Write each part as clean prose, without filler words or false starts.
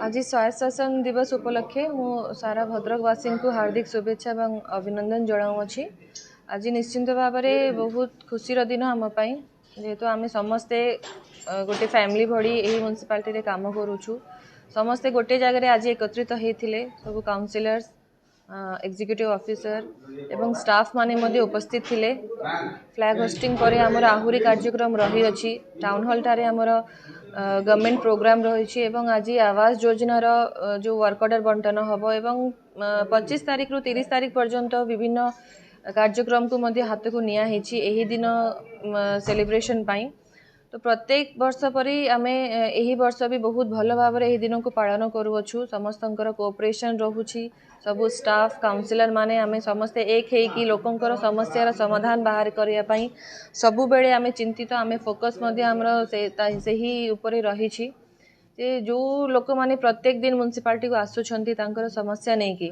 आज स्वायत्त शासन दिवस उपलक्षे मु सारा भद्रकवासी को हार्दिक शुभेच्छा और अभिनंदन जनाऊँगी। आज निश्चिंत भाव में बहुत खुशी दिन आम जेहेतु आम समस्ते गोटे फैमिली भड़ी यही म्युनिसिपालिटी काम करुचु। समस्ते गोटे जगह आज एकत्रित होते सब काउंसिलर्स एग्जीक्यूटिव ऑफिसर एवं स्टाफ माने मध्य उपस्थित थिले। फ्लैग होस्टिंग पर आमर आहुरी कार्यक्रम रही अछि। टाउन हॉल टारे आमर गवर्नमेंट प्रोग्राम रही एवं आज आवास योजनार जो वर्क ऑर्डर बंटन हम एवं 25 तारीख रु 30 तारीख पर्यंत विभिन्न कार्यक्रम को मध्य हाथ को निया हेछि एही दिन सेलिब्रेशन पाई। तो प्रत्येक वर्ष परी आमे एही वर्ष भी बहुत भल भाव में दिन को पालन करूछु। समस्तंकर कोऑपरेशन रहुछि। सबु स्टाफ काउंसिलर माने आमे समस्ते एक है कि लोकंकर समस्यार समाधान बाहर करिया पई सबु बेले आमे चिंतित आमे फोकस मध्य हमर से ही ऊपर रही जो लोक माने प्रत्येक दिन म्युनिसिपालिटी को आसुछंती तांकर समस्या नै कि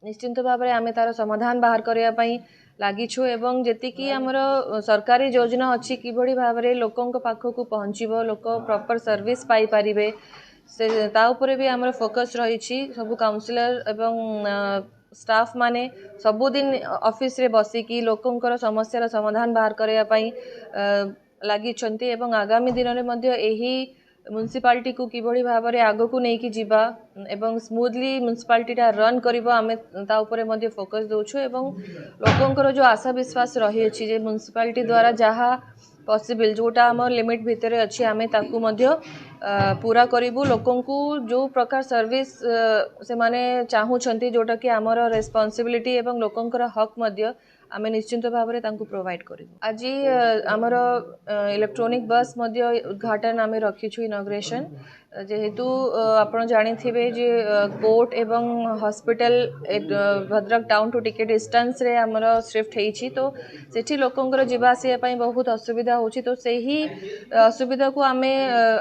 निश्चिंत भाव में आमे तार समाधान बाहर करिया पई लागिछु एवं जेतिकी आमर सरकारी योजना अच्छी किभली भाव में लोकंक पाखक पहुँचबो लोक प्रॉपर सर्विस पाई परिबे से ता उपरे भी आमर फोकस रही। सबु काउंसिलर एवं स्टाफ माने सबुदिन ऑफिस रे बसिकी लोकंकर समस्यार समाधान बाहर करिया पई लागिछंती एवं आगामी दिन में मध्य एही म्युनिसिपालिटी को किभली भाव में आग को लेकिन जीवा एवं स्मूथली म्युनिसिपालिटी रन करिबो आमे ता उपरे मध्य फोकस दोछु एवं लोकंकर जो आशा विश्वास रही अछि जे म्युनिसिपालिटी द्वारा जहा पॉसिबल जोटा आम लिमिट भितर अच्छी आमे ताकू मध्य पूरा करिबु। लोकंकु जो प्रकार सर्विस से माने चाहूछंती जोटा कि आमर रेस्पॉन्सिबिलिटी एवं लोकंकर हक मध्य आमे निश्चिंत भाव में तांकु प्रोवाइड करिबु। आज आमर इलेक्ट्रॉनिक बस मध्य उद्घाटन आमे रखिछु इनॉग्रेशन जेहेतु आपण जानिथिबे जे कोर्ट एवं हॉस्पिटल भद्रक टाउन टू टिके डिस्टेंस रे आमर शिफ्ट हेछि तो सेठी लोकंकर जीवा आसिया पई बहुत असुविधा होछि। तो सेही असुविधा को आमे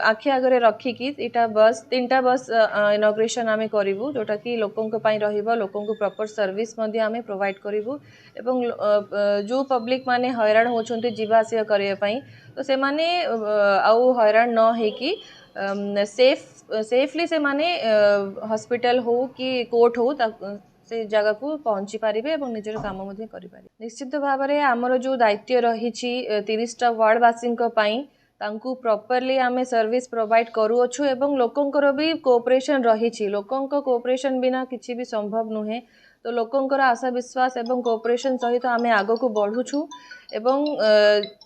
आखि आगरे रखिकी इटा बस 3टा बस इनॉग्रेशन आमे करिवु जोटा कि लोकंक पई रहिबो लोकंक प्रॉपर सर्विस मध्य आमे प्रोवाइड करिवु एवं जो पब्लिक माने हैरान होछन्ते जीवा आसिया करिया पई तो से माने आउ हैरान न हेकी सेफली से माने हॉस्पिटल हो कि कोर्ट हो से जगह को पहुँची पारे और निजर काम करें। निश्चित भाव में आमर जो दायित्व रही 30टा वार्डवासी तांकु प्रॉपरली आमे सर्विस प्रोवाइड करूछु एवं लोकंकर भी कोऑपरेशन रही। लोकंक कोऑपरेशन बिना किसी भी संभव नुहे। तो लोकंकर आशा विश्वास एवं कोऑपरेशन सहित आमे आग को बढ़ुछु एवं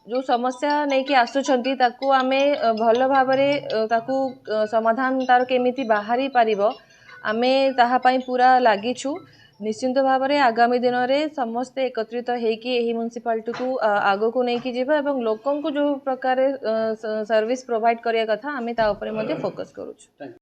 जो समस्या नहीं कि आसुछंती ताकू आमे भल भाव में ताकू समाधान तार केमिति बाहरी पारिबो आमे ताहा पई पूरा लागिछु। निश्चिंत भाव में आगामी दिन में समस्ते एकत्रित होकर यही म्युनिसिपालिटी को आग को लेकिन जीवा एवं लोकं को जो प्रकार सर्विस प्रोवाइड करिया कथा आमे ता उपरे मध्ये फोकस करूछु।